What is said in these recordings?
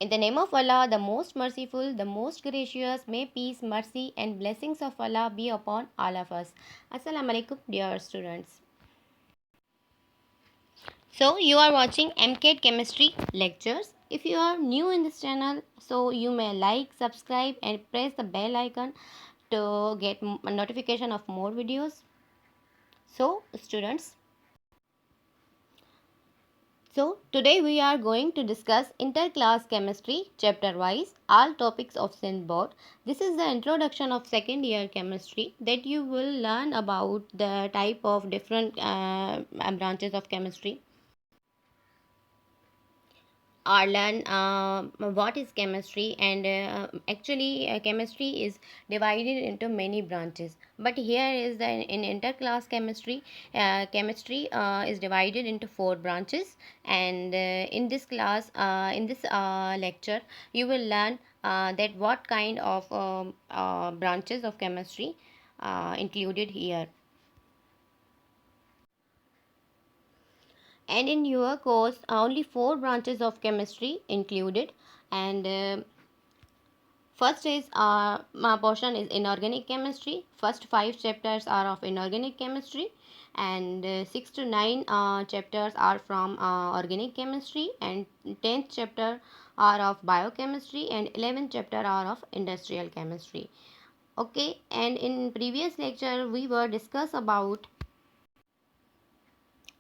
In the name of Allah, the most merciful, the most gracious, may peace, mercy, and blessings of Allah be upon all of us. Assalamu alaikum, dear students. So, you are watching MCAT Chemistry lectures. If you are new in this channel, so you may like, subscribe, and press the bell icon to get a notification of more videos. So, students, today we are going to discuss interclass chemistry chapter wise all topics of Sindh board. This is the introduction of second year chemistry that you will learn about the type of different branches of chemistry or learn what is chemistry, and actually chemistry is divided into many branches, but here is the in interclass chemistry, chemistry is divided into four branches, and in this class, in this lecture, you will learn that what kind of branches of chemistry included here. And in your course, only four branches of chemistry included, and first is my portion is inorganic chemistry. First five chapters are of inorganic chemistry, and 6 to 9 chapters are from organic chemistry, and 10th chapter are of biochemistry, and 11th chapter are of industrial chemistry. Okay, and in previous lecture we were discuss about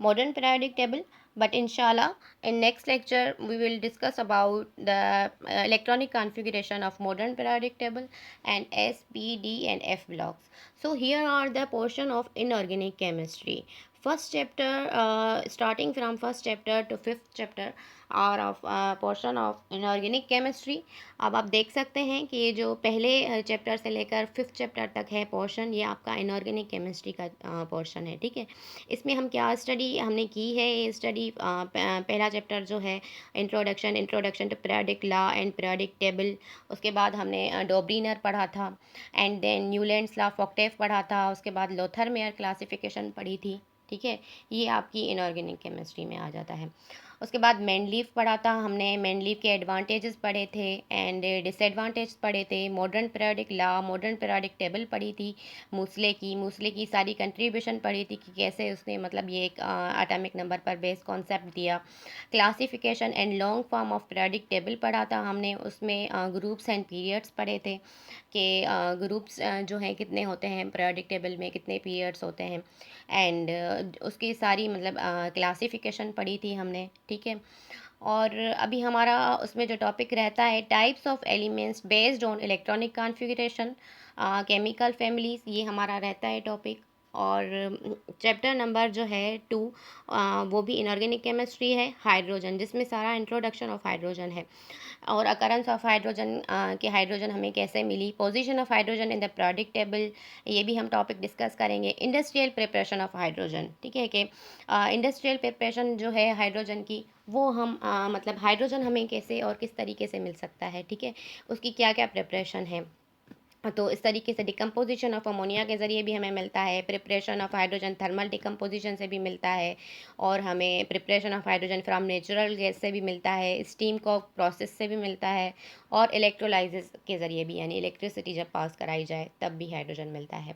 modern periodic table, but inshallah in next lecture we will discuss about the electronic configuration of modern periodic table and S, P, D and F blocks. So here are the portion of inorganic chemistry. First chapter, starting from first chapter to fifth chapter और of portion of inorganic chemistry. अब आप देख सकते हैं कि ये जो पहले चैप्टर से लेकर फिफ्थ चैप्टर तक है पोर्शन, ये आपका इनऑर्गेनिक केमिस्ट्री का पोर्शन है. ठीक है, इसमें हम क्या स्टडी हमने की है, ये स्टडी पहला चैप्टर जो है introduction to periodic law and periodic table. उसके बाद हमने डोब्रीनर पढ़ा था, and then Newlands law of octave पढ़ा था. उसके बाद लोथर मेयर क्लासिफिकेशन पढ़ी थी. ठीक है, ये आपकी इनऑर्गेनिक केमिस्ट्री में आ जाता है. उसके बाद मेंडलीव पढ़ा था हमने. मेंडलीव के एडवांटेजेस पढ़े थे एंड डिसएडवांटेज पढ़े थे. Modern periodic law, modern periodic table पढ़ी थी. मूसले की सारी कंट्रीब्यूशन पढ़ी थी कि कैसे उसने मतलब ये एक एटॉमिक नंबर पर बेस्ड कॉन्सेप्ट दिया. Classification and long form of periodic table पढ़ा था हमने. उसमें ग्रुप्स एंड पीरियड्स पढ़े थे कि ग्रुप्स जो हैं कितने होते हैं पीरियोडिक टेबल में, कितने पीरियड्स होते हैं, एंड उसकी सारी मतलब क्लासिफिकेशन पढ़ी थी हमने. ठीक है, और अभी हमारा उसमें जो टॉपिक रहता है types of elements based on electronic configuration, chemical families, ये हमारा रहता है टॉपिक. और चैप्टर नंबर जो है 2, वो भी इनऑर्गेनिक केमिस्ट्री है, हाइड्रोजन, जिसमें सारा इंट्रोडक्शन ऑफ हाइड्रोजन है और अकरेंस ऑफ हाइड्रोजन, कि हाइड्रोजन हमें कैसे मिली, position of hydrogen in the periodic table, ये भी हम टॉपिक डिस्कस करेंगे. इंडस्ट्रियल प्रिपरेशन ऑफ हाइड्रोजन, ठीक है, कि इंडस्ट्रियल प्रिपरेशन जो है हाइड्रोजन की, वो हम मतलब हाइड्रोजन हमें कैसे और किस तरीके से मिल सकता है. ठीक है, उसकी क्या क्या प्रिपरेशन है. तो इस तरीके से डिकम्पोजिशन ऑफ अमोनिया के ज़रिए भी हमें मिलता है. Preparation of hydrogen thermal decomposition से भी मिलता है, और हमें preparation of hydrogen from natural gas से भी मिलता है, स्टीम को प्रोसेस से भी मिलता है, और इलेक्ट्रोलाइसिस के ज़रिए भी, यानी इलेक्ट्रिसिटी जब पास कराई जाए तब भी हाइड्रोजन मिलता है.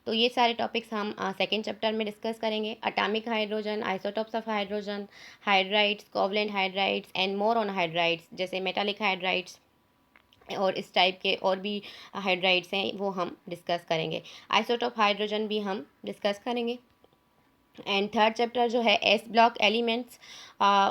तो ये सारे टॉपिक्स हम सेकेंड चैप्टर में डिस्कस करेंगे. Atomic hydrogen, isotopes of hydrogen, hydrides, covalent hydrides and more on hydrides, जैसे मेटालिक हाइड्राइड्स और इस टाइप के और भी हाइड्राइड्स हैं, वो हम डिस्कस करेंगे. आइसोटोप हाइड्रोजन भी हम डिस्कस करेंगे. एंड थर्ड चैप्टर जो है एस ब्लॉक एलिमेंट्स,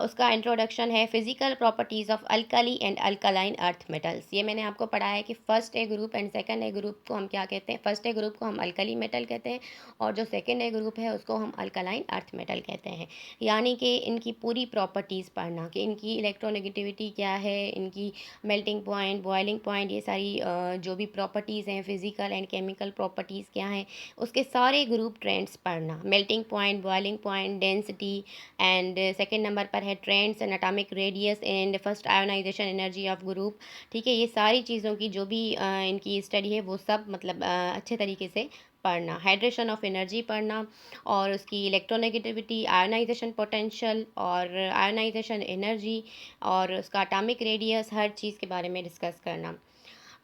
उसका इंट्रोडक्शन है physical properties of alkali and alkaline earth metals. ये मैंने आपको पढ़ाया है कि first A group and second A group को हम क्या कहते हैं. फर्स्ट ए ग्रुप को हम अल्कली मेटल कहते हैं, और जो सेकंड ए ग्रुप है उसको हम अल्कलाइन अर्थ मेटल कहते हैं. यानी कि इनकी पूरी प्रॉपर्टीज़ पढ़ना कि इनकी इलेक्ट्रोनेगेटिविटी क्या है, इनकी मेल्टिंग पॉइंट, बॉइलिंग पॉइंट, ये सारी जो भी प्रॉपर्टीज़ हैं फिजिकल एंड केमिकल प्रॉपर्टीज़ क्या हैं, उसके सारे ग्रुप ट्रेंड्स पढ़ना. Melting point, boiling point, density, and second number पर है trends and atomic radius and first ionisation energy of group. ठीक है, ये सारी चीज़ों की जो भी इनकी स्टडी है वो सब मतलब अच्छे तरीके से पढ़ना, हाइड्रेशन ऑफ एनर्जी पढ़ना, और उसकी इलेक्ट्रोनेगेटिविटी, आयोनाइजेशन पोटेंशियल और आयोनाइजेशन एनर्जी और उसका एटॉमिक रेडियस, हर चीज़ के बारे में डिस्कस करना।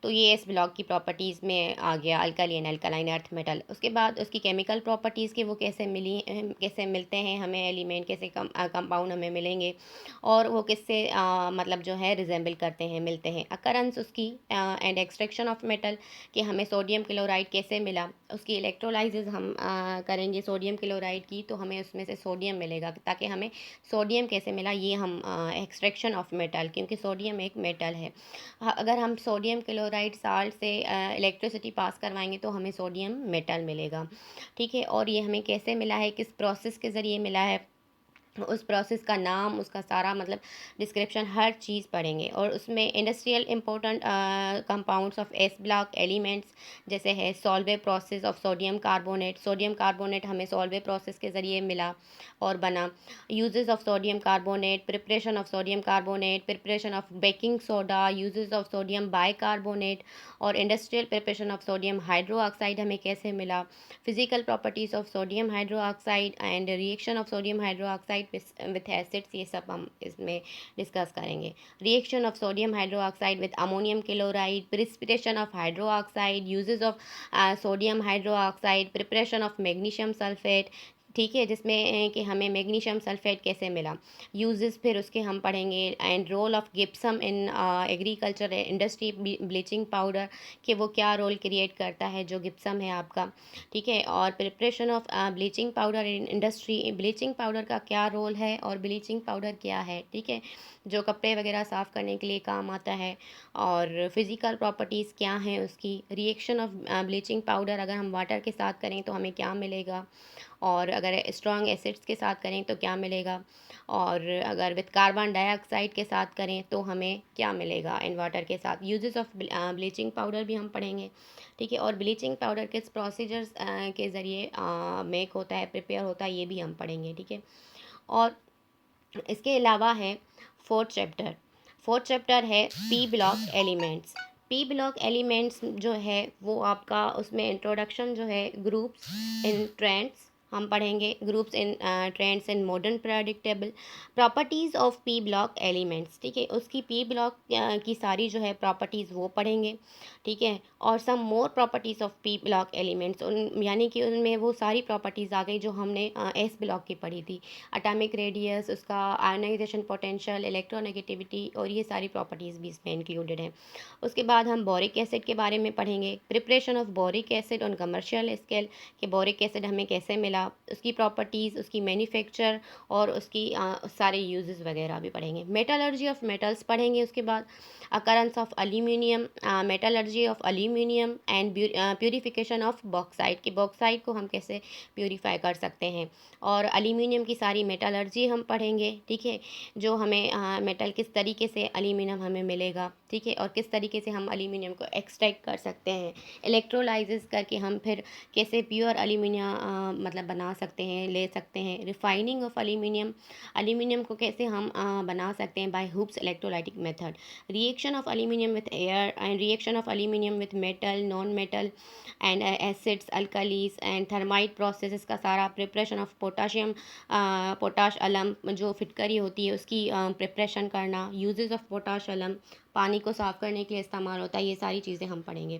तो ये इस ब्लॉक की प्रॉपर्टीज़ में आ गया, alkali and alkaline earth metal. उसके बाद उसकी केमिकल प्रॉपर्टीज़ की, वो कैसे कैसे मिलते हैं हमें एलिमेंट, कैसे कंपाउंड हमें मिलेंगे, और वो किससे मतलब जो है रिजेंबल करते हैं, मिलते हैं। अकरेंस उसकी एंड एक्सट्रैक्शन ऑफ मेटल, कि हमें सोडियम क्लोराइड कैसे मिला, उसकी इलेक्ट्रोलाइसिस हम करेंगे सोडियम क्लोराइड की, तो हमें उसमें से सोडियम मिलेगा। ताकि हमें सोडियम कैसे मिला, ये हम एक्सट्रैक्शन ऑफ मेटल, क्योंकि सोडियम एक मेटल है। अगर हम सोडियम क्लोराइड साल्ट से इलेक्ट्रिसिटी पास करवाएंगे तो हमें सोडियम मेटल मिलेगा। ठीक है, और ये हमें कैसे मिला है, किस प्रोसेस के ज़रिए मिला है, उस प्रोसेस का नाम, उसका सारा मतलब डिस्क्रिप्शन, हर चीज़ पढ़ेंगे। और उसमें industrial important compounds of S block elements, जैसे है Solvay process of sodium carbonate. Sodium carbonate हमें सॉल्वे प्रोसेस के ज़रिए मिला और बना। Uses of sodium carbonate, preparation of sodium carbonate, preparation of baking soda, uses of sodium bicarbonate, और industrial preparation of sodium hydroxide हमें कैसे मिला। Physical properties of sodium hydroxide and reaction of sodium hydroxide with acids, ये सब हम इसमें discuss करेंगे। Reaction of sodium hydroxide with ammonium chloride, precipitation of hydro oxide, uses of sodium hydro oxide, preparation of magnesium sulphate. ठीक है, जिसमें कि हमें मैग्नीशियम सल्फेट कैसे मिला, यूजेस फिर उसके हम पढ़ेंगे। And role of gypsum in agriculture industry, bleaching powder, कि वो क्या रोल क्रिएट करता है जो गिप्सम है आपका। ठीक है, और preparation of bleaching powder in industry, bleaching powder का क्या रोल है और ब्लीचिंग पाउडर क्या है। ठीक है, जो कपड़े वगैरह साफ़ करने के लिए काम आता है। और फिज़िकल प्रॉपर्टीज़ क्या हैं उसकी। रिएक्शन ऑफ ब्लीचिंग पाउडर अगर हम वाटर के साथ करें तो हमें क्या मिलेगा, और अगर स्ट्रॉन्ग एसिड्स के साथ करें तो क्या मिलेगा, और अगर विथ कार्बन डाइऑक्साइड के साथ करें तो हमें क्या मिलेगा इन वाटर के साथ। यूजेस ऑफ ब्लीचिंग पाउडर भी हम पढ़ेंगे। ठीक है, और ब्लीचिंग पाउडर किस प्रोसीजर्स के ज़रिए मेक होता है, प्रिपेयर होता है, ये भी हम पढ़ेंगे। ठीक है, और इसके अलावा है फोर्थ चैप्टर। फोर्थ चैप्टर है P block elements. P block elements जो है वो आपका, उसमें इंट्रोडक्शन जो है, ग्रुप्स इन ट्रेंड्स हम पढ़ेंगे, groups in trends in modern periodic table, properties of P block elements. ठीक है, उसकी पी ब्लॉक की सारी जो है प्रॉपर्टीज़ वो पढ़ेंगे। ठीक है, और some more properties of P block elements, उन यानी कि उनमें वो सारी प्रॉपर्टीज़ आ गई जो हमने एस ब्लॉक की पढ़ी थी। एटॉमिक रेडियस, उसका आयोनाइजेशन पोटेंशियल, इलेक्ट्रोनेगेटिविटी, और ये सारी प्रॉपर्टीज़ भी इसमें इंक्लूडेड हैं। उसके बाद हम बोरिक एसिड के बारे में पढ़ेंगे, preparation of boric acid on commercial scale, कि बोरिक एसिड हमें कैसे मिला, उसकी प्रॉपर्टीज़, उसकी मैन्युफैक्चर, और उसकी सारे यूजेस वगैरह भी पढ़ेंगे। मेटलर्जी ऑफ मेटल्स पढ़ेंगे। उसके बाद occurrence of aluminium, metallurgy of aluminium and purification of bauxite, कि बॉक्साइट को हम कैसे प्यूरिफाई कर सकते हैं। और एल्यूमिनियम की सारी मेटलर्जी हम पढ़ेंगे। ठीक है, जो हमें मेटल किस तरीके से एल्यूमिनियम हमें मिलेगा। ठीक है, और किस तरीके से हम एल्यूमिनियम को एक्सट्रैक्ट कर सकते हैं, इलेक्ट्रोलाइसिस करके हम फिर कैसे प्योर एल्यूमिनियम मतलब बना सकते हैं, ले सकते हैं। रिफाइनिंग ऑफ एल्यूमिनियम, एल्यूमिनियम को कैसे हम बना सकते हैं by Hoopes electrolytic method. Reaction of aluminium with air and reaction of aluminium with metal, non metal and acids, alkalies and thermite process का सारा। प्रिपरेशन ऑफ पोटाशियम, पोटाश अलम जो फिटकरी होती है उसकी प्रिपरेशन करना। यूजेस ऑफ पोटाश अलम, पानी को साफ़ करने के लिए इस्तेमाल होता है। ये सारी चीज़ें हम पढ़ेंगे।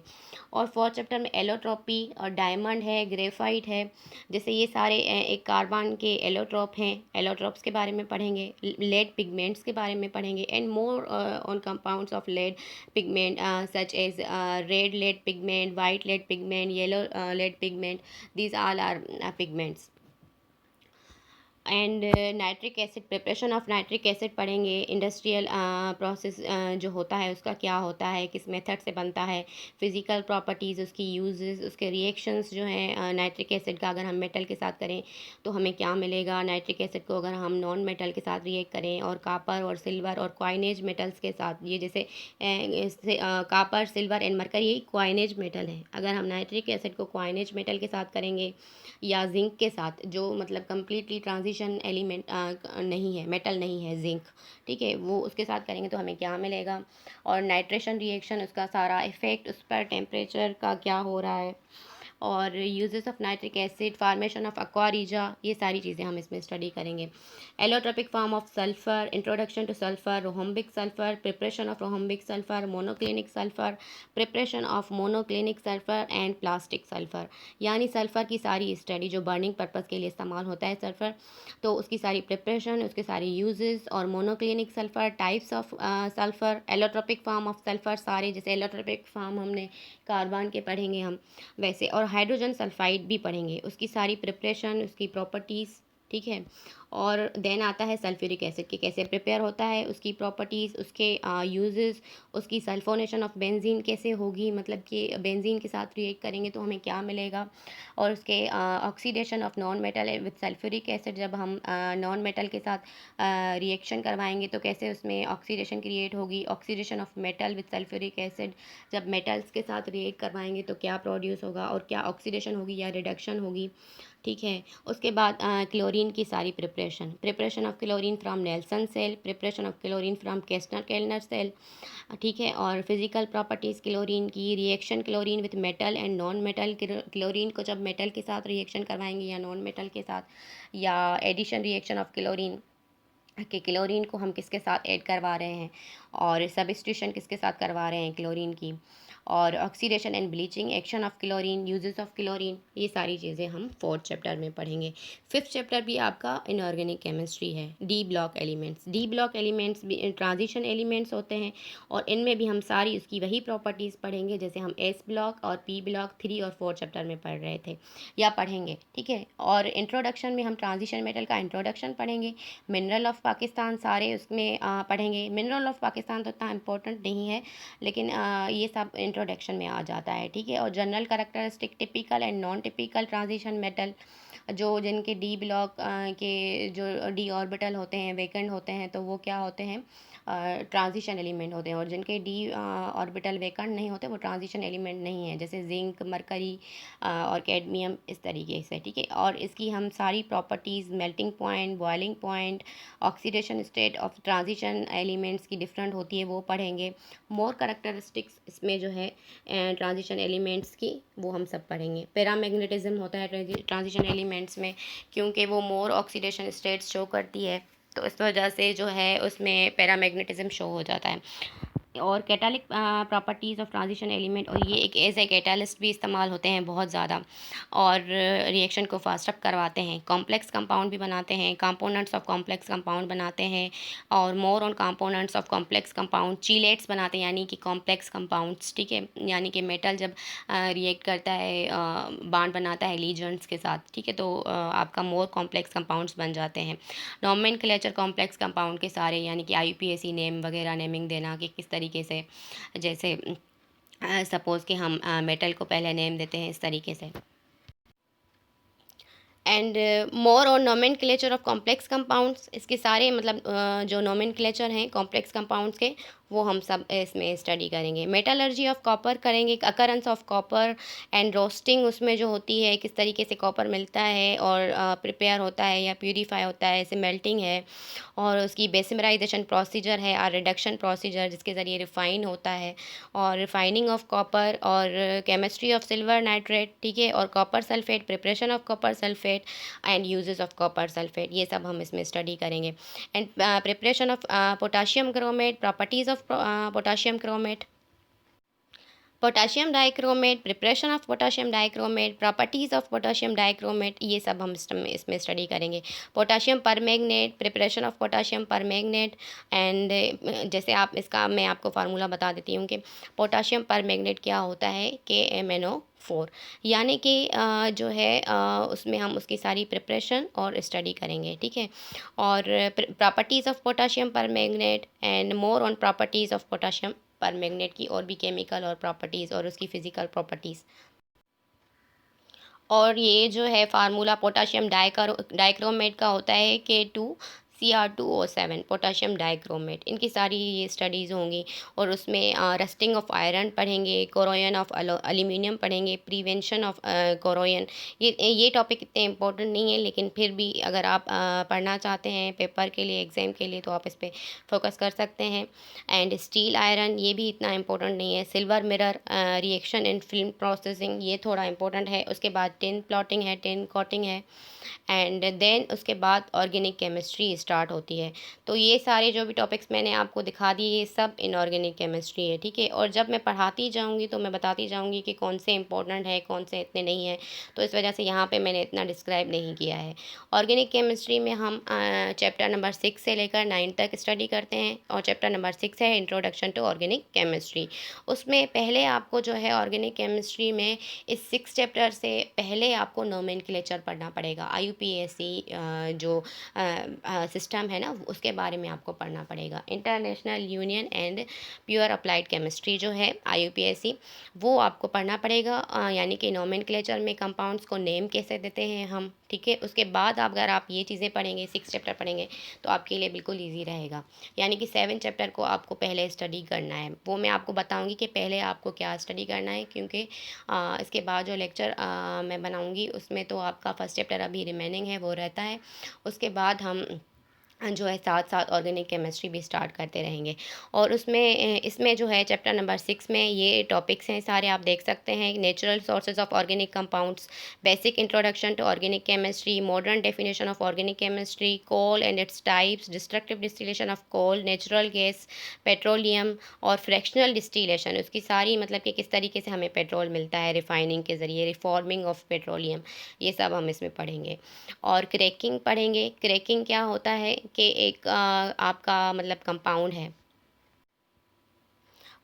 और फोर्थ चैप्टर में एलोट्रोपी और डायमंड है, ग्रेफाइट है, जैसे ये सारे एक कार्बन के एलोट्रोप हैं, एलोट्रोप्स के बारे में पढ़ेंगे। लेड पिगमेंट्स के बारे में पढ़ेंगे and more on compounds of lead pigment such as red lead pigment, white lead pigment, yellow lead pigment, these all are pigments. And nitric acid, preparation of nitric acid पढ़ेंगे। Industrial process जो होता है उसका क्या होता है, किस method से बनता है। फिज़िकल प्रॉपर्टीज़, उसकी यूजेस, उसके रिएक्शंस जो हैं नाइट्रिक एसिड का अगर हम मेटल के साथ करें तो हमें क्या मिलेगा, नाइट्रिक एसिड को अगर हम नॉन मेटल के साथ रिएक्ट करें, और कापर और सिल्वर और क्वाइनेज मेटल्स के साथ, ये जैसे कापर, सिल्वर एंड मरकरी, यही क्वाइनेज मेटल है। अगर हम नाइट्रिक एसिड को क्वाइनेज मेटल के साथ करेंगे या जिंक के साथ, जो मतलब कम्प्लीटली ट्रांजिशन एलिमेंट नहीं है, मेटल नहीं है, जिंक। ठीक है, वो उसके साथ करेंगे तो हमें क्या मिलेगा। और नाइट्रेशन रिएक्शन, उसका सारा इफेक्ट, उस पर टेम्परेचर का क्या हो रहा है, और uses of nitric acid, formation of aqua regia, ये सारी चीज़ें हम इसमें स्टडी करेंगे। Allotropic form of sulphur, introduction to sulphur, rhombic sulphur, preparation of rhombic sulphur, monoclinic sulphur, preparation of monoclinic sulphur and plastic sulphur, यानी सल्फर की सारी study जो बर्निंग पर्पज़ के लिए इस्तेमाल होता है सल्फर, तो उसकी सारी प्रिपरेशन, उसके सारे यूजेस, और monoclinic sulphur, types of sulphur, allotropic form of sulphur सारे, जैसे एलोट्रोपिक फॉर्म हमने कार्बन के पढ़ेंगे हम वैसे, और हाइड्रोजन सल्फाइड भी पढ़ेंगे, उसकी सारी प्रिपरेशन, उसकी प्रॉपर्टीज़, ठीक है। और देन आता है सल्फ्यूरिक एसिड कि कैसे प्रिपेयर होता है, उसकी प्रॉपर्टीज़, उसके यूजेस, उसकी सल्फोनेशन ऑफ बेंजीन कैसे होगी, मतलब कि बेंजीन के साथ रिएक्ट करेंगे तो हमें क्या मिलेगा, और उसके oxidation of non metal with sulphuric acid, जब हम नॉन मेटल के साथ रिएक्शन करवाएंगे तो कैसे उसमें ऑक्सीडेशन क्रिएट होगी, oxidation of metal with sulphuric acid, जब मेटल्स के साथ रिएक्ट करवाएंगे तो क्या प्रोड्यूस होगा और क्या ऑक्सीडेशन होगी या रिडक्शन होगी, ठीक है। उसके बाद क्लोरीन की सारी preparation of chlorine from Nelson cell, preparation of chlorine from Castner Kellner cell, ठीक है। और फिजिकल प्रॉपर्टीज़ क्लोरीन की, reaction chlorine with metal and non metal, chlorine को जब मेटल के साथ रिएक्शन करवाएंगे या नॉन मेटल के साथ, या एडिशन रिएक्शन ऑफ क्लोरीन कि क्लोरीन को हम किसके साथ ऐड करवा रहे हैं, और सब्स्टिट्यूशन किसके साथ करवा रहे हैं क्लोरीन की, और oxidation and bleaching action of chlorine, uses of chlorine, ये सारी चीज़ें हम 4th चैप्टर में पढ़ेंगे। 5th चैप्टर भी आपका इनऑर्गेनिक केमिस्ट्री है। D block elements, D block elements भी ट्रांजिशन एलिमेंट्स होते हैं, और इनमें भी हम सारी उसकी वही प्रॉपर्टीज़ पढ़ेंगे जैसे हम एस ब्लॉक और पी ब्लॉक 3 और 4 चैप्टर में पढ़ रहे थे या पढ़ेंगे, ठीक है। और इंट्रोडक्शन में हम ट्रांजिशन मेटल का इंट्रोडक्शन पढ़ेंगे, मिनरल ऑफ पाकिस्तान सारे उसमें पढ़ेंगे। मिनरल ऑफ पाकिस्तान तो इतना इम्पोर्टेंट नहीं है, लेकिन ये सब इंट्रोडक्शन में आ जाता है, ठीक है। और general characteristic, typical and non typical transition metal, जो जिनके डी ब्लॉक के जो डी ऑर्बिटल होते हैं, वेकेंट होते हैं, तो वो क्या होते हैं, ट्रांजिशन एलिमेंट होते हैं, और जिनके डी ऑर्बिटल वेकेंट नहीं होते वो ट्रांजिशन एलिमेंट नहीं है, जैसे जिंक, मरकरी और कैडमियम, इस तरीके से, ठीक है। और इसकी हम सारी properties, melting point, boiling point, oxidation state of transition elements की डिफरेंट होती है वो पढ़ेंगे। मोर करैक्टरिस्टिक्स इसमें जो है ट्रांजिशन एलिमेंट्स की, वो हम सब पढ़ेंगे। पैरामैग्नेटिज्म होता है ट्रांजिशन एलिमेंट्स में, क्योंकि वो मोर ऑक्सीडेशन स्टेट्स शो करती है, तो इस वजह से जो है उसमें पैरामैग्नेटिज्म शो हो जाता है। और catalytic properties of transition element, और ये एक एज ए कैटालिस्ट भी इस्तेमाल होते हैं बहुत ज़्यादा, और रिएक्शन को फास्ट अप करवाते हैं, कॉम्प्लेक्स कंपाउंड भी बनाते हैं, कंपोनेंट्स ऑफ कॉम्प्लेक्स कंपाउंड बनाते हैं, और more on components of complex compound, chelates बनाते हैं, यानी कि कॉम्प्लेक्स कंपाउंड्स, ठीक है। यानी कि मेटल जब रिएक्ट करता है, बॉन्ड बनाता है लीजेंड्स के साथ, ठीक है, तो आपका मोर कॉम्प्लेक्स कंपाउंड्स बन जाते हैं। नॉमेनक्लेचर कॉम्प्लेक्स कंपाउंड के सारे, यानी कि IUPAC नेम वगैरह नेमिंग देना कि किस तरीके से, जैसे सपोज़ कि हम मेटल को पहले नेम देते हैं इस तरीके से। एंड मोर और नोमेनक्लेचर ऑफ कॉम्प्लेक्स कंपाउंड्स, इसके सारे मतलब जो नोमेनक्लेचर हैं कॉम्प्लेक्स कंपाउंड्स के, वो हम सब इसमें स्टडी करेंगे। मेटलर्जी ऑफ कॉपर करेंगे, occurrence of copper and roasting उसमें जो होती है, किस तरीके से कॉपर मिलता है और प्रिपेयर होता है या प्यूरीफाई होता है, ऐसे मेल्टिंग है, और उसकी बेसिमराइजेशन प्रोसीजर है और रिडक्शन प्रोसीजर जिसके ज़रिए रिफ़ाइन होता है, और रिफाइनिंग ऑफ कॉपर, और केमिस्ट्री ऑफ सिल्वर नाइट्रेट, ठीक है, और copper sulphate, preparation of copper sulphate and uses of copper sulphate, ये सब हम इसमें स्टडी करेंगे। And preparation of potassium chromate, properties of potassium chromate, potassium dichromate, preparation of potassium dichromate, properties of potassium dichromate, ये सब हम इसमें study करेंगे। Potassium permanganate, preparation of potassium permanganate, and जैसे आप इसका मैं आपको फार्मूला बता देती हूँ कि पोटाशियम परमैंगनेट क्या होता है, KMnO4, यानी कि जो है उसमें हम उसकी सारी प्रिपरेशन और स्टडी करेंगे, ठीक है। और properties of potassium permanganate and more on properties of potassium permanganate की, और भी केमिकल और प्रॉपर्टीज़ और उसकी फ़िज़िकल प्रॉपर्टीज़। और ये जो है फार्मूला पोटाशियम डाइक्रोमेट का होता है Cr2O7 पोटाशियम डाइक्रोमेट, इनकी सारी ये स्टडीज़ होंगी। और उसमें रस्टिंग ऑफ आयरन पढ़ेंगे, कोरोजन ऑफ एल्यूमिनियम पढ़ेंगे, प्रिवेंशन ऑफ कोरोजन। ये टॉपिक इतने इंपॉर्टेंट नहीं है, लेकिन फिर भी अगर आप पढ़ना चाहते हैं पेपर के लिए, एग्ज़ाम के लिए, तो आप इस पर फोकस कर सकते हैं। एंड स्टील आयरन, ये भी इतना इंपॉर्टेंट नहीं है। Silver mirror reaction in film processing, ये थोड़ा इंपॉर्टेंट है। उसके बाद टिन प्लॉटिंग है, टिन कोटिंग है। एंड देन उसके बाद ऑर्गेनिक केमिस्ट्री स्टार्ट होती है। तो ये सारे जो भी टॉपिक्स मैंने आपको दिखा दिए, ये सब इनऑर्गेनिक केमिस्ट्री है, ठीक है। और जब मैं पढ़ाती जाऊँगी तो मैं बताती जाऊँगी कि कौन से इंपॉर्टेंट है, कौन से इतने नहीं है। तो इस वजह से यहाँ पे मैंने इतना डिस्क्राइब नहीं किया है। ऑर्गेनिक केमिस्ट्री में हम चैप्टर नंबर 6 से लेकर 9 तक स्टडी करते हैं। और चैप्टर नंबर 6 है इंट्रोडक्शन टू ऑर्गेनिक केमिस्ट्री। उसमें पहले आपको जो है ऑर्गेनिक केमिस्ट्री में इस 6 चैप्टर से पहले आपको नोमेनक्लेचर पढ़ना पड़ेगा। IUPAC जो सिस्टम है ना, उसके बारे में आपको पढ़ना पड़ेगा। International union and pure applied chemistry जो है IUPAC, वो आपको पढ़ना पड़ेगा। यानी कि नोमेनक्लेचर में कंपाउंड्स को नेम कैसे देते हैं हम, ठीक है। उसके बाद अगर आप ये चीज़ें पढ़ेंगे, 6 चैप्टर पढ़ेंगे, तो आपके लिए बिल्कुल ईजी रहेगा। यानी कि 7 चैप्टर को आपको पहले स्टडी करना है। वो मैं आपको बताऊँगी कि पहले आपको क्या स्टडी करना है, क्योंकि इसके बाद जो लेक्चर मैं बनाऊँगी उसमें तो आपका फर्स्ट चैप्टर अभी रिमेनिंग है, वो रहता है। उसके बाद हम जो है साथ साथ ऑर्गेनिक केमिस्ट्री भी स्टार्ट करते रहेंगे। और उसमें इसमें जो है चैप्टर नंबर 6 में ये टॉपिक्स हैं सारे, आप देख सकते हैं। Natural sources of organic compounds, basic introduction to organic chemistry, modern definition of organic chemistry, coal and its types, destructive distillation of coal, natural gas, petroleum और फ्रैक्शनल डिस्टिलेशन, उसकी सारी मतलब कि किस तरीके से हमें पेट्रोल मिलता है रिफाइनिंग के ज़रिए, रिफॉर्मिंग ऑफ पेट्रोलियम, ये सब हम इसमें पढ़ेंगे। और क्रैकिंग पढ़ेंगे। क्रैकिंग क्या होता है कि एक आपका मतलब कंपाउंड है,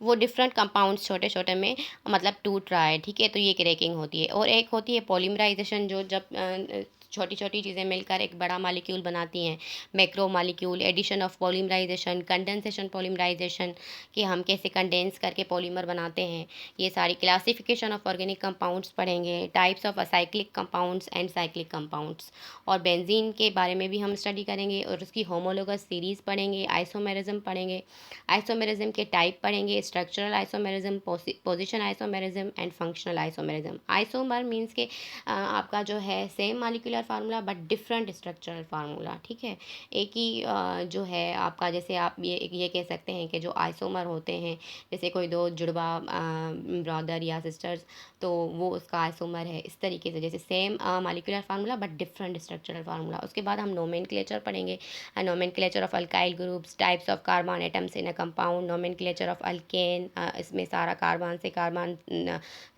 वो डिफरेंट कंपाउंड्स छोटे छोटे में मतलब टूट रहा है, ठीक है, तो ये क्रैकिंग होती है। और एक होती है पॉलीमराइजेशन, जो जब छोटी छोटी चीज़ें मिलकर एक बड़ा मालिक्यूल बनाती हैं, macromolecule, addition of polymerisation, condensation polymerisation, कि हम कैसे कंडेंस करके पॉलीमर बनाते हैं। ये सारी क्लासिफिकेशन ऑफ ऑर्गेनिक कंपाउंड्स पढ़ेंगे, types of acyclic compounds and cyclic compounds. और बेंजीन के बारे में भी हम स्टडी करेंगे, और उसकी होमोलोगस सीरीज़ पढ़ेंगे, आइसोमेरिज्म पढ़ेंगे, आइसोमेरिज्म के टाइप पढ़ेंगे, structural isomerism, position isomerism and functional isomerism. Isomer means के आपका जो है same molecular formula but different structural formula, ठीक है। एक ही जो है आपका, जैसे आप ये कह सकते हैं कि जो आइसोमर होते हैं, जैसे कोई दो जुड़वा ब्रदर या सिस्टर्स, तो वो उसका आइसोमर है। इस तरीके से जैसे same molecular formula but different structural formula. उसके बाद हम नोमेनक्लेचर पढ़ेंगे, nomenclature of alkyl groups, types of carbon atoms in a compound, nomenclature of alkane, इसमें सारा कार्बन से कार्बन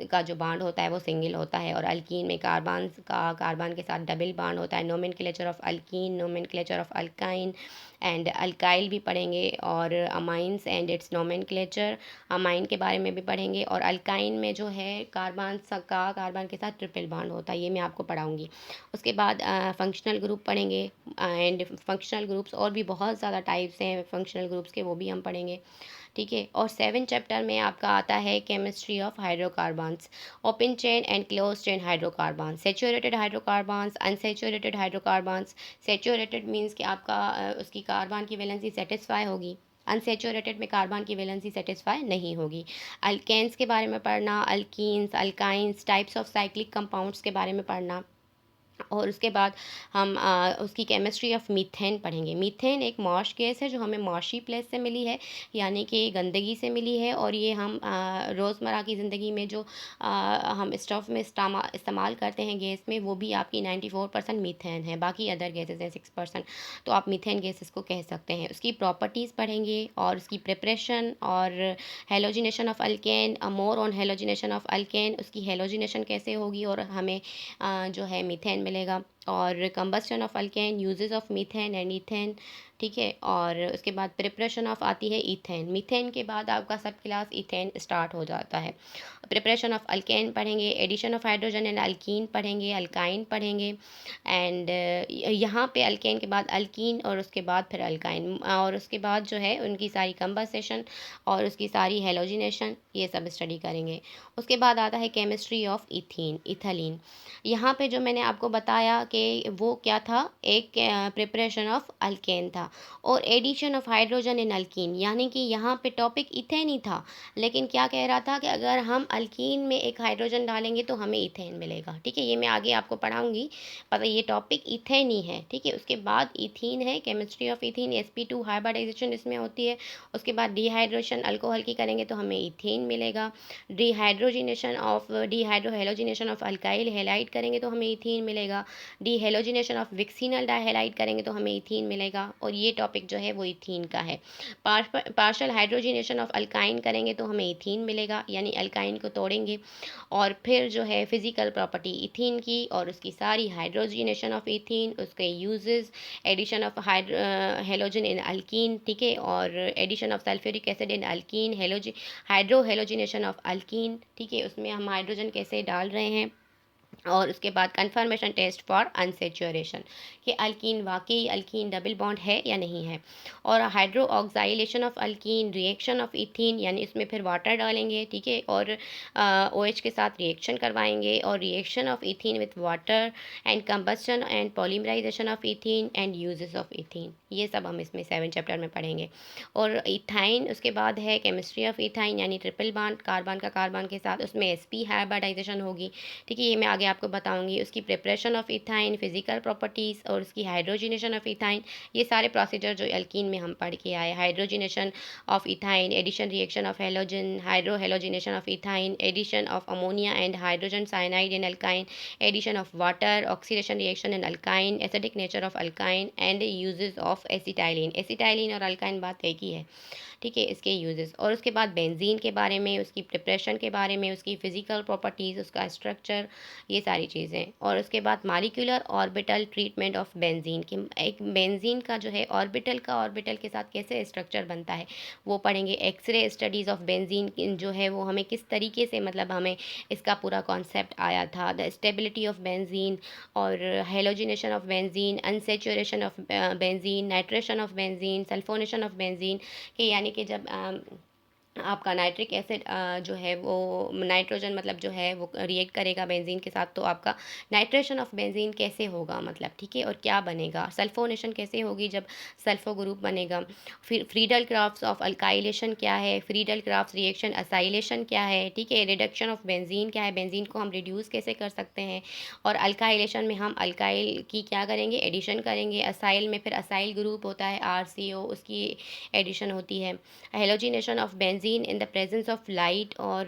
का जो बांड होता है वो सिंगल होता है। और अल्कीन में कार्बन का कार्बन के साथ डबल बांड होता है। Nomenclature of alkyne, nomenclature of alkyne and alkyl भी पढ़ेंगे। और amines and it's nomenclature, amine के बारे में भी पढ़ेंगे। और अल्काइन में जो है कार्बन का कार्बन के साथ ट्रिपल बांड होता है, ये मैं आपको पढ़ाऊँगी। उसके बाद फंक्शनल ग्रुप पढ़ेंगे, एंड फंक्शनल ग्रुप्स और भी बहुत ज़्यादा टाइप्स हैं फंक्शनल ग्रुप्स के, वो भी हम पढ़ेंगे, ठीक है। और 7 चैप्टर में आपका आता है chemistry of hydrocarbons, open chain and close chain hydrocarbons, saturated hydrocarbons, unsaturated hydrocarbons. Saturated means कि आपका उसकी कार्बन की वैलेंसी सेटिस्फाई होगी, अनसेचुरेटेड में कार्बन की वैलेंसी सेटिस्फाई नहीं होगी। अल्केन्स के बारे में पढ़ना, alkenes, alkynes, types of cyclic compounds के बारे में पढ़ना। और उसके बाद हम उसकी केमिस्ट्री ऑफ मीथेन पढ़ेंगे। मीथेन एक मॉश गैस है जो हमें मॉशी प्लेस से मिली है, यानी कि गंदगी से मिली है। और ये हम रोज़मर्रा की ज़िंदगी में जो हम स्टफ़ में इस्तेमाल करते हैं गैस में, वो भी आपकी 94% मीथेन है, बाकी अदर गैसेस हैं 6%। तो आप मीथेन गैसेस को कह सकते हैं। उसकी प्रॉपर्टीज़ पढ़ेंगे और उसकी प्रिपरेशन, और halogenation of alkane, more on halogenation of alkane, उसकी हेलोजिनेशन कैसे होगी और हमें जो है मीथेन मिलेगा। और combustion of alkane, uses of methane and ethane, ठीक है। और उसके बाद प्रिपरेशन ऑफ आती है ईथेन। मीथेन के बाद आपका सब क्लास ईथेन स्टार्ट हो जाता है। प्रिपरेशन ऑफ अल्केन पढ़ेंगे, addition of hydrogen and alkene पढ़ेंगे, अल्काइन पढ़ेंगे एंड यहाँ पे अल्केन के बाद अल्कीन और उसके बाद फिर अल्काइन और उसके बाद जो है उनकी सारी कंबसेशन और उसकी सारी हेलोजिनेशन ये सब स्टडी करेंगे। उसके बाद आता है केमिस्ट्री ऑफ इथीन, इथलीन। यहाँ पे जो मैंने आपको बताया कि वो क्या था, एक प्रिपरेशन ऑफ अल्केन था और addition of hydrogen in alkene, यानी कि यहाँ पे टॉपिक इथेन ही था, लेकिन क्या कह रहा था कि अगर हम अल्कीन में एक हाइड्रोजन डालेंगे तो हमें इथेन मिलेगा। ठीक है, ये मैं आगे आपको पढ़ाऊंगी, पता ये टॉपिक इथेन ही है। ठीक है, उसके बाद इथीन है, chemistry of ethene, sp2 hybridisation इसमें होती है। उसके बाद डिहाइड्रेशन अल्कोहल की करेंगे तो हमें इथेन मिलेगा। डिहाइड्रोहेलोजिनेशन ऑफ अल्काइल हेलाइड करेंगे तो हमें इथीन मिलेगा। डिहेलोजिनेशन ऑफ विक्सिनल डाइहेलाइड करेंगे तो हमें इथीन मिलेगा और ये टॉपिक जो है वो इथीन का है। पार्शल हाइड्रोजिनेशन ऑफ अल्काइन करेंगे तो हमें इथीन मिलेगा, यानी अल्काइन को तोड़ेंगे। और फिर जो है फिजिकल प्रॉपर्टी इथीन की और उसकी सारी हाइड्रोजिनेशन ऑफ इथीन, उसके uses, addition of halogen in alkene, ठीक है, और addition of sulphuric acid in alkene, hydrohalogenation of alkene, ठीक है, उसमें हम हाइड्रोजन कैसे डाल रहे हैं। और उसके बाद कंफर्मेशन टेस्ट फॉर अनसेचुरेशन कि अल्कीन वाकई अल्कीन डबल बॉन्ड है या नहीं है। और hydroxylation of alkene, reaction of ethene, यानी इसमें फिर वाटर डालेंगे, ठीक है, और OH के साथ रिएक्शन करवाएंगे और reaction of ethene with water and combustion and polymerisation of ethene and uses of ethene, ये सब हम इसमें 7 चैप्टर में पढ़ेंगे। और इथाइन उसके बाद है केमिस्ट्री ऑफ इथाइन, यानी ट्रिपल बॉन्ड कार्बन का कार्बन के साथ, उसमें sp हाइब्रिडाइजेशन होगी। ठीक है, ये मैं आगे आपको बताऊंगी। उसकी preparation of ethyne, physical properties और उसकी हाइड्रोजिनेशन ऑफ इथाइन, ये सारे प्रोसीजर जो अल्कीन में हम पढ़ के आए। Hydrogenation of ethyne, addition reaction of halogen, hydrohalogenation of ethyne, addition of ammonia and hydrogen cyanide in alkyne, addition of water, oxidation reaction in alkyne, acidic nature of alkyne and uses of acetylene. Acetylene और alkyne बात एक ही है। ठीक है, इसके uses. और उसके बाद बेंजीन के बारे में, उसकी प्रिपरेशन के बारे में, उसकी फ़िज़िकल प्रॉपर्टीज़, उसका स्ट्रक्चर, ये सारी चीज़ें। और उसके बाद molecular orbital treatment of benzene कि एक बेंजीन का जो है ऑर्बिटल के साथ कैसे स्ट्रक्चर बनता है वो पढ़ेंगे। एक्सरे स्टडीज़ ऑफ बेंजीन जो है वो हमें किस तरीके से, मतलब हमें इसका पूरा कॉन्सेप्ट आया था। द स्टेबिलिटी ऑफ बेंजीन और halogenation of benzene, unsaturation of benzene, nitration of benzene, sulphonation of benzene कि यानी कि जब आपका नाइट्रिक एसिड जो है वो नाइट्रोजन मतलब जो है वो रिएक्ट करेगा बेंजीन के साथ, तो आपका नाइट्रेशन ऑफ बेंजीन कैसे होगा, मतलब ठीक है, और क्या बनेगा। सल्फोनेशन कैसे होगी जब सल्फो ग्रुप बनेगा। फिर फ्रीडल क्राफ्ट्स ऑफ अल्काइलेशन क्या है, फ्रीडल क्राफ्ट्स रिएक्शन असाइलेशन क्या है, ठीक है, रिडक्शन ऑफ बेंजीन क्या है, बेंजीन को हम रिड्यूस कैसे कर सकते हैं। और अल्काइलेशन में हम अल्काइल की क्या करेंगे, एडिशन करेंगे। असाइल में फिर असाइल ग्रुप होता है RCO, उसकी एडिशन होती है। Halogenation of benzene in the presence of light, और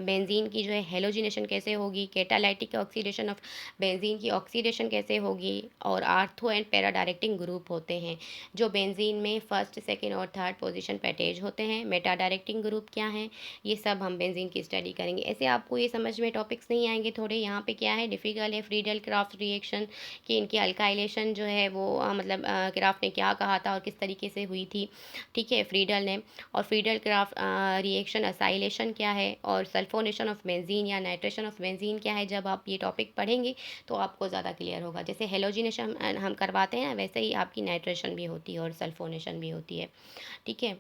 बेंजीन की जो है हेलोजिनेशन कैसे होगी। कैटालाइटिक ऑक्सीडेशन ऑफ बेंजीन की ऑक्सीडेशन कैसे होगी। और ortho and para directing group होते हैं जो बेंजीन में फर्स्ट, सेकेंड और थर्ड पोजीशन पे अटैच होते हैं। मेटा डायरेक्टिंग ग्रुप क्या है, ये सब हम बेंजीन की स्टडी करेंगे। ऐसे आपको ये समझ में टॉपिक्स नहीं आएंगे थोड़े, यहाँ पे क्या है डिफ़िकल्ट है। फ्रीडल क्राफ्ट रिएक्शन कि इनकी अल्काइलेशन जो है वो मतलब क्राफ्ट ने क्या कहा था और किस तरीके से हुई थी, ठीक है, फ्रीडल ने। और फ्रीडल क्राफ्ट रिएक्शन असाइलेशन क्या है, और सल्फोनेशन ऑफ बेंजीन या नाइट्रेशन ऑफ बेंजीन क्या है। जब आप ये टॉपिक पढ़ेंगे तो आपको ज़्यादा क्लियर होगा। जैसे हेलोजिनेशन हम करवाते हैं वैसे ही आपकी नाइट्रेशन भी होती है और सल्फोनेशन भी होती है, ठीक है।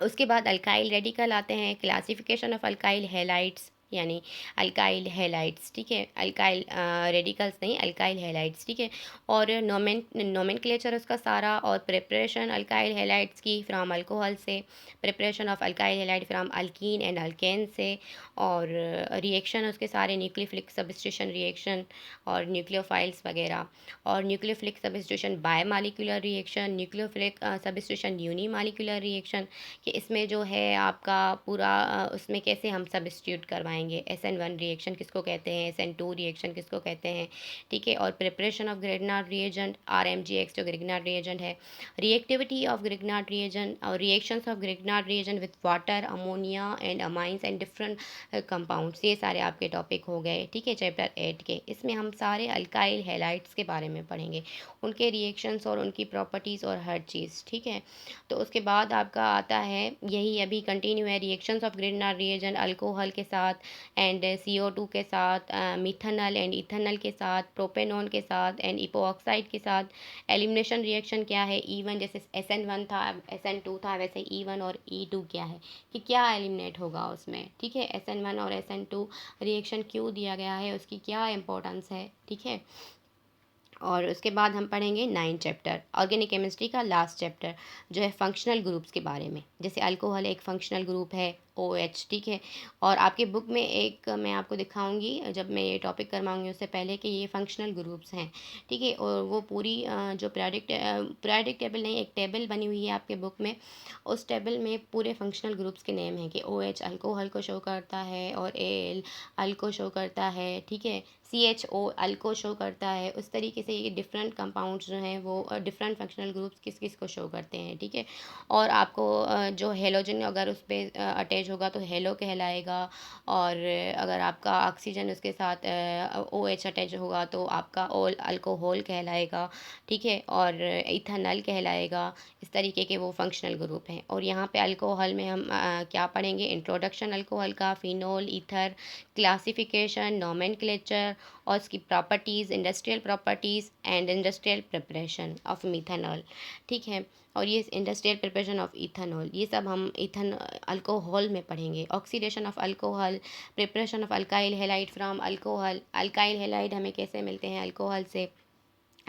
उसके बाद अल्काइल रेडिकल आते हैं। क्लासिफिकेशन ऑफ अल्काइल हैलाइड्स, यानी अल्काइल हैलाइड्स, ठीक है, अल्काइल रेडिकल्स नहीं, अल्काइल हैलाइड्स, ठीक है। और नोमेनक्लेचर उसका सारा, और प्रिपरेशन अल्काइल हैलाइड्स की फ्रॉम अल्कोहल से, preparation of alkyl halide from alkene and alkane से, और रिएक्शन उसके सारे न्यूक्लियोफिलिक सब्स्टिट्यूशन रिएक्शन और न्यूक्लियोफाइल्स वगैरह। और nucleophilic substitution bimolecular reaction, nucleophilic substitution unimolecular reaction कि इसमें जो है आपका पूरा उसमें कैसे हम सब्स्टिट्यूट करवाएंगे पढ़ाएंगे, SN1 रिएक्शन किसको कहते हैं, SN2 रिएक्शन किसको कहते हैं, ठीक है। और preparation of Grignard reagent, RMGX जो ग्रिग्नार्ड रिएजेंट है, रिएक्टिविटी ऑफ ग्रिग्नार्ड रिएजेंट और reactions of Grignard reagent with water, ammonia and amines and different compounds, ये सारे आपके टॉपिक हो गए, ठीक है, चैप्टर 8 के। इसमें हम सारे अल्काइल हैलाइड्स के बारे में पढ़ेंगे, उनके रिएक्शंस और उनकी प्रॉपर्टीज़ और हर चीज़, ठीक है। तो उसके बाद आपका आता है, यही अभी कंटिन्यू है, reactions of Grignard reagent alcohol के साथ एंड CO2 के साथ, मिथेनॉल एंड इथेनॉल के साथ, प्रोपेनॉल के साथ एंड इपोऑक्साइड के साथ। एलिमिनेशन रिएक्शन क्या है, E1 जैसे SN1 था, SN2 था, वैसे E1 और E2 क्या है, कि क्या एलिमिनेट होगा उसमें, ठीक है। SN1 और SN2 रिएक्शन क्यों दिया गया है, उसकी क्या इंपॉर्टेंस है, ठीक है। और उसके बाद हम पढ़ेंगे 9 चैप्टर, ऑर्गेनिक केमिस्ट्री का लास्ट चैप्टर जो है फंक्शनल ग्रुप्स के बारे में। जैसे अल्कोहल एक फंक्शनल ग्रुप है, OH, ठीक है। और आपके बुक में एक मैं आपको दिखाऊंगी जब मैं ये टॉपिक करवाऊंगी उससे पहले कि ये फंक्शनल ग्रुप्स हैं, ठीक है। और वो पूरी जो पीरियोडिक टेबल नहीं, एक टेबल बनी हुई है आपके बुक में, उस टेबल में पूरे फंक्शनल ग्रुप्स के नेम हैं कि OH अल्कोहल को शो करता है और Al अल को शो करता है, ठीक है। CHO अल को शो करता है। उस तरीके से ये डिफरेंट कंपाउंड्स जो हैं वो डिफरेंट फंक्शनल ग्रुप्स किस किस को शो करते हैं, ठीक है। और आपको जो हेलोजन अगर उस पर अटैच होगा तो हेलो कहलाएगा, और अगर आपका ऑक्सीजन उसके साथ OH अटैच होगा तो आपका ओल अल्कोहल कहलाएगा, ठीक है, और इथेनॉल कहलाएगा। इस तरीके के वो फंक्शनल ग्रुप हैं। और यहाँ पे अल्कोहल में हम क्या पढ़ेंगे, इंट्रोडक्शन अल्कोहल का, फिनोल, ईथर, क्लासिफिकेशन, नोमेनक्लेचर और इसकी properties, industrial properties and industrial preparation of methanol, ठीक है। और ये इंडस्ट्रियल प्रिपरेशन ऑफ इथेनॉल, ये सब हम इथन अल्कोहल में पढ़ेंगे। Oxidation of alcohol, preparation of alkyl halide from alcohol, alkyl halide हमें कैसे मिलते हैं अल्कोहल से,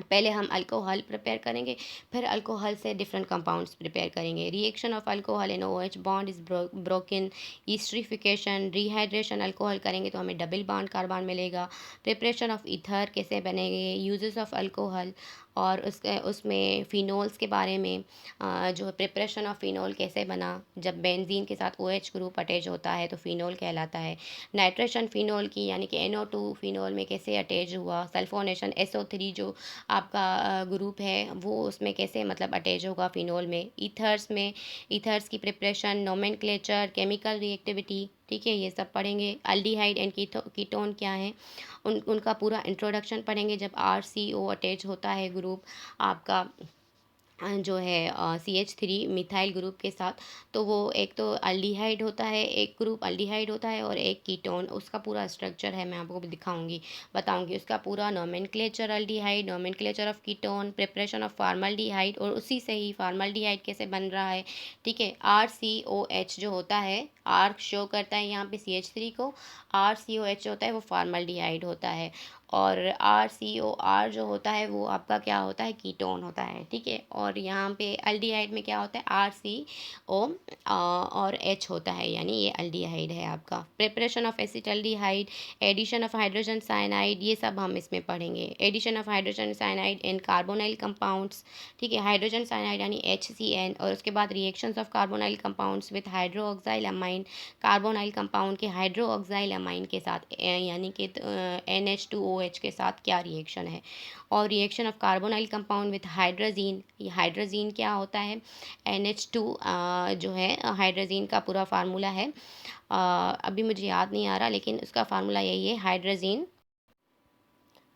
पहले हम अल्कोहल प्रिपेयर करेंगे, फिर अल्कोहल से डिफरेंट कंपाउंड्स प्रिपेयर करेंगे। Reaction of alcohol in OH, bond is broken, esterification, rehydration alcohol करेंगे तो हमें डबल बॉन्ड कार्बन मिलेगा। प्रिपरेशन ऑफ ईथर कैसे बनेंगे, यूजेस ऑफ अल्कोहल, और उसमें फिनोल्स के बारे में, जो प्रिपरेशन ऑफ फिनोल कैसे बना, जब बेंजीन के साथ OH ग्रुप अटैच होता है तो फिनोल कहलाता है। नाइट्रेशन फिनोल की यानी कि NO2 फिनोल में कैसे अटैच हुआ, सल्फोनेशन SO3 जो आपका ग्रुप है वो उसमें कैसे मतलब अटैच होगा फिनोल में। ईथर्स में, ईथर्स की प्रिपरेशन, नोमेनक्लेचर, केमिकल रिएक्टिविटी, ठीक है, ये सब पढ़ेंगे। अल्डिहाइड एंड कीटोन क्या है, उनका पूरा इंट्रोडक्शन पढ़ेंगे। जब RCO अटैच होता है ग्रुप आपका जो है CH3 मिथाइल ग्रुप के साथ, तो वो एक तो अल्डिहाइड होता है, एक ग्रुप अल्डिहाइड होता है और एक कीटोन, उसका पूरा स्ट्रक्चर है मैं आपको दिखाऊंगी, बताऊंगी उसका पूरा nomenclature aldehyde, nomenclature of ketone, preparation of formaldehyde और उसी से ही फार्मल्डिहाइड कैसे बन रहा है, ठीक है। RCOH जो होता है, R शो करता है यहाँ पे CH3 को, RCOH होता है वो फार्मल्डिहाइड होता है, और RCOR जो होता है वो आपका क्या होता है, कीटोन होता है, ठीक है। और यहाँ पे अल्डिहाइड में क्या होता है, RCO और H होता है, यानी ये अल्डिहाइड है आपका। Preparation of acetaldehyde, addition of hydrogen cyanide, ये सब हम इसमें पढ़ेंगे। Addition of hydrogen cyanide in carbonyl compounds, ठीक है, हाइड्रोजन साइनाइड यानी HCN। और उसके बाद reactions of carbonyl compounds with hydroxyl amine, carbonyl compound के हाइड्रोक्साइल अमाइन के साथ यानी कि NH2OH के साथ क्या रिएक्शन है। और reaction of carbonyl compound with hydrazine, ये हाइड्रोजीन क्या होता है, NH2 जो है हाइड्रोजीन का पूरा फार्मूला है, अभी मुझे याद नहीं आ रहा लेकिन उसका फार्मूला यही है, हाइड्रोजीन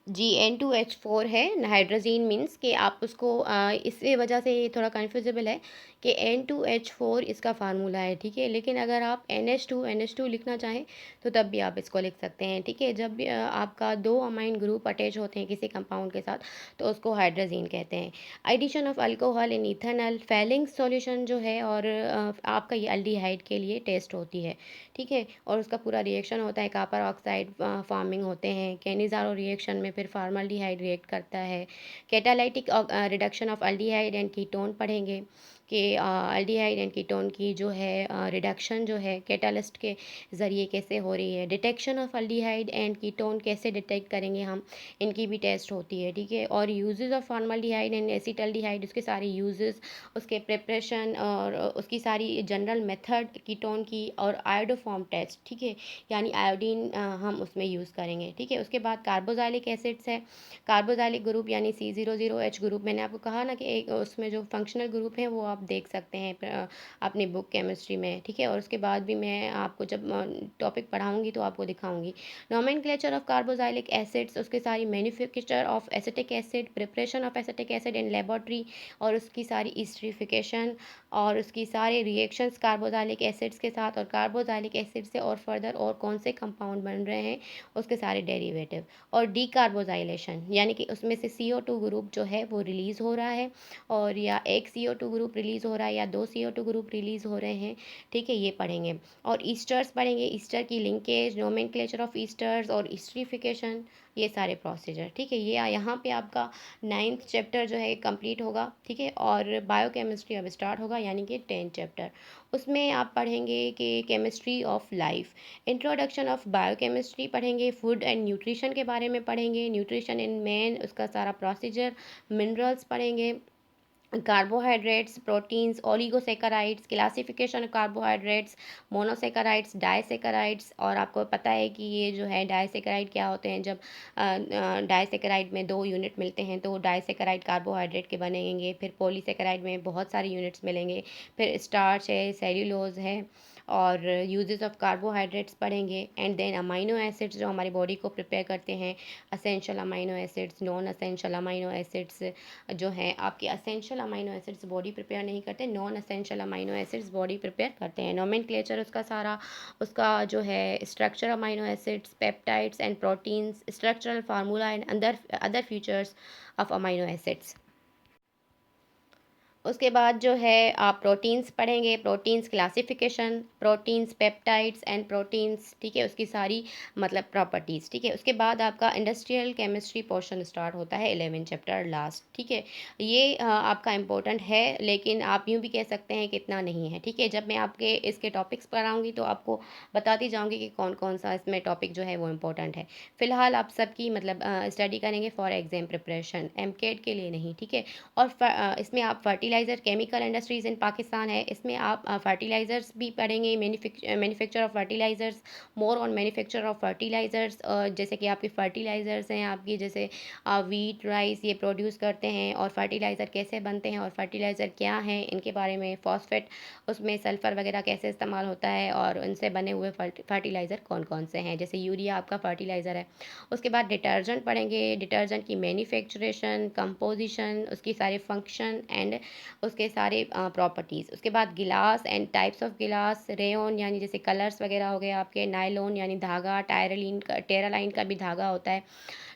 N2H4 है। हाइड्रोजीन मीन्स कि आप उसको इसी वजह से ये थोड़ा कन्फ्यूजेबल है कि N2H4 इसका फार्मूला है, ठीक है। लेकिन अगर आप NH2 लिखना चाहें तो तब भी आप इसको लिख सकते हैं, ठीक है। जब भी आपका दो अमाइन ग्रुप अटैच होते हैं किसी कंपाउंड के साथ तो उसको हाइड्रोजीन कहते हैं। Addition of alcohol in ethanol, Fehling solution जो है, और आपका ये अल्डिहाइड के लिए टेस्ट होती है, ठीक है। और उसका पूरा रिएक्शन होता है, कॉपर ऑक्साइड फॉर्मिंग होते हैं, केनिज़ारो रिएक्शन में फिर फार्मल्डिहाइड रिएक्ट करता है। Catalytic reduction of aldehyde and ketone पढ़ेंगे कि एल्डिहाइड एंड कीटोन की जो है रिडक्शन जो है कैटालिस्ट के ज़रिए कैसे हो रही है, detection of aldehyde and ketone कैसे डिटेक्ट करेंगे हम, इनकी भी टेस्ट होती है, ठीक है। और uses of formaldehyde and acetaldehyde, उसके सारे यूजेस, उसके प्रिपरेशन और उसकी सारी जनरल मेथड कीटोन की, और आयोडोफॉर्म टेस्ट, ठीक है, यानी आयोडीन हम उसमें यूज़ करेंगे, ठीक है। उसके बाद कार्बोजाइलिक एसिड्स है, कार्बोजाइलिक ग्रुप यानी C00H ग्रुप, मैंने आपको कहा ना कि एक उसमें जो फंक्शनल ग्रुप हैं वो आप देख सकते हैं अपनी बुक केमिस्ट्री में, ठीक है। और उसके बाद भी मैं आपको जब टॉपिक पढ़ाऊंगी तो आपको दिखाऊंगी नोमेनक्लेचर ऑफ कार्बोजाइलिक एसिड्स, उसके सारी manufacture of acetic acid, preparation of acetic acid in laboratory, और उसकी सारी एस्टरीफिकेशन, और उसकी सारे रिएक्शंस कार्बोजाइलिक एसिड्स के साथ और कार्बोजाइलिक एसिड से, और फर्दर और कौन से कंपाउंड बन रहे हैं उसके सारे डेरिवेटिव, और डीकार्बोजाइलेशन यानी कि उसमें से CO2 ग्रुप जो है वो रिलीज़ हो रहा है, और या एक CO2 ग्रुप रिलीज़ हो रहा है या दो CO2 ग्रुप रिलीज़ हो रहे हैं, ठीक है, ये पढ़ेंगे। और ईस्टर्स पढ़ेंगे, ईस्टर की लिंकेज, नोमेनक्लेचर ऑफ ईस्टर्स और ईस्टरीफिकेशन, ये सारे प्रोसीजर, ठीक है। ये यहाँ पे आपका 9th चैप्टर जो है कंप्लीट होगा, ठीक है। और बायोकेमिस्ट्री अब स्टार्ट होगा यानी कि 10th चैप्टर, उसमें आप पढ़ेंगे कि chemistry of life, introduction of biochemistry पढ़ेंगे, फूड एंड न्यूट्रिशन के बारे में पढ़ेंगे, न्यूट्रिशन इन मैन उसका सारा प्रोसीजर, मिनरल्स पढ़ेंगे, carbohydrates, proteins, oligosaccharides, classification of carbohydrates, monosaccharides, disaccharides, और आपको पता है कि ये जो है डाइसेकेराइड क्या होते हैं, जब डाइसेकेराइड में दो यूनिट मिलते हैं तो डाइसेकेराइड कार्बोहाइड्रेट के बनेंगे, फिर पॉलीसेकेराइड में बहुत सारे यूनिट्स मिलेंगे, फिर स्टार्च है, सेल्यूलोज है, और यूजेस ऑफ कार्बोहाइड्रेट्स पढ़ेंगे, एंड देन अमाइनो एसिड्स जो हमारी बॉडी को प्रिपेयर करते हैं, essential amino acids, non essential amino acids, जो हैं आपके essential amino acids body prepare नहीं करते, non essential amino acids body prepare करते हैं, नोमेनक्लेचर उसका सारा, उसका जो है structure amino acids, peptides and proteins, structural formula and other features of amino acids. उसके बाद जो है आप प्रोटीन्स पढ़ेंगे, proteins classification, proteins peptides and proteins, ठीक है, उसकी सारी मतलब प्रॉपर्टीज़, ठीक है। उसके बाद आपका इंडस्ट्रियल केमिस्ट्री पोर्शन स्टार्ट होता है 11 चैप्टर लास्ट, ठीक है। ये आपका इम्पोर्टेंट है, लेकिन आप यूँ भी कह सकते हैं कि इतना नहीं है, ठीक है। जब मैं आपके इसके टॉपिक्स पढ़ाऊँगी तो आपको बताती जाऊँगी कि कौन कौन सा इसमें टॉपिक जो है वो इम्पोर्टेंट है। फ़िलहाल आप सबकी मतलब स्टडी करेंगे फॉर एग्ज़ाम प्रिपरेशन, MCAT के लिए नहीं, ठीक है। और इसमें आप fertiliser, chemical industries in Pakistan है, इसमें आप फर्टिलाइज़र्स भी पढ़ेंगे, manufacture of fertilisers, more on manufacture of fertilisers, जैसे कि आपके फर्टिलाइज़र्स हैं आपकी, जैसे वीट, राइस, ये प्रोड्यूस करते हैं, और फर्टिलाइज़र कैसे बनते हैं और फर्टिलाइज़र क्या हैं इनके बारे में, फॉस्फेट, उसमें सल्फ़र वगैरह कैसे इस्तेमाल होता है, और उनसे बने हुए फर्टिलाइज़र कौन कौन से हैं, जैसे यूरिया आपका फर्टिलाइज़र है। उसके बाद डिटर्जेंट पढ़ेंगे, डिटर्जेंट की मैन्युफैक्चरेशन, कंपोजिशन, उसकी सारे फंक्शन एंड उसके सारे प्रॉपर्टीज़। उसके बाद गिलास एंड टाइप्स ऑफ गिलास, रेयन यानी जैसे कलर्स वगैरह हो गए आपके, नायलॉन यानी धागा, टेरालाइन का भी धागा होता है,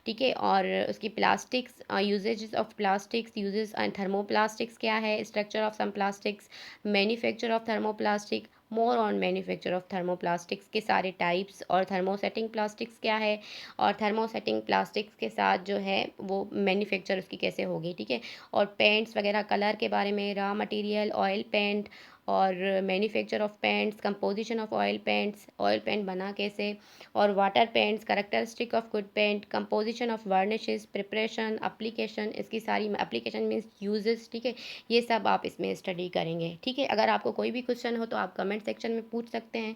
ठीक है। और उसकी plastics, uses of plastics, uses and thermoplastics क्या है, structure of some plastics, manufacture of thermoplastic, more on manufacture of thermoplastics के सारे टाइप्स, और थर्मोसेटिंग प्लास्टिक्स क्या है, और थर्मोसेटिंग प्लास्टिक्स के साथ जो है वो मैन्युफैक्चर उसकी कैसे होगी, ठीक है। और पेंट्स वगैरह कलर के बारे में, रॉ मटेरियल ऑयल पेंट, और manufacture of paints, composition of oil paint बना कैसे, और water paints, characteristic of good paint, composition of varnishes, preparation, application, इसकी सारी एप्लीकेशन मीन्स यूजेस, ठीक है। ये सब आप इसमें स्टडी करेंगे, ठीक है। अगर आपको कोई भी क्वेश्चन हो तो आप कमेंट सेक्शन में पूछ सकते हैं।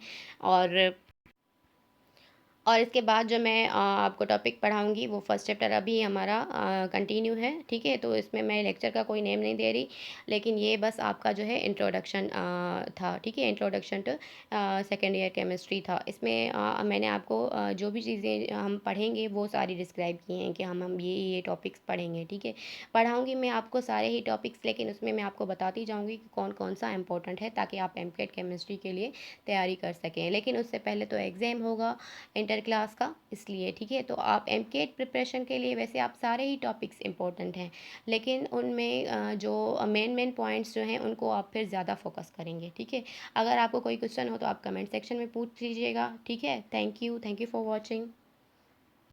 और इसके बाद जो मैं आपको टॉपिक पढ़ाऊँगी वो फर्स्ट चैप्टर अभी हमारा कंटिन्यू है, ठीक है। तो इसमें मैं लेक्चर का कोई नेम नहीं दे रही, लेकिन ये बस आपका जो है इंट्रोडक्शन था, ठीक है, introduction to second year chemistry था। इसमें मैंने आपको जो भी चीज़ें हम पढ़ेंगे वो सारी डिस्क्राइब की हैं कि हम ये टॉपिक्स पढ़ेंगे, ठीक है। पढ़ाऊँगी मैं आपको सारे ही टॉपिक्स, लेकिन उसमें मैं आपको बताती जाऊँगी कि कौन कौन सा इंपॉर्टेंट है, ताकि आप MCAT केमिस्ट्री के लिए तैयारी कर सकें। लेकिन उससे पहले तो एग्ज़ाम होगा इंटर क्लास का, इसलिए, ठीक है। तो आप MCAT प्रिपरेशन के लिए वैसे आप सारे ही टॉपिक्स इंपॉर्टेंट हैं, लेकिन उनमें जो मेन पॉइंट्स जो हैं उनको आप फिर ज़्यादा फोकस करेंगे, ठीक है। अगर आपको कोई क्वेश्चन हो तो आप कमेंट सेक्शन में पूछ लीजिएगा, ठीक है। Thank you for watching.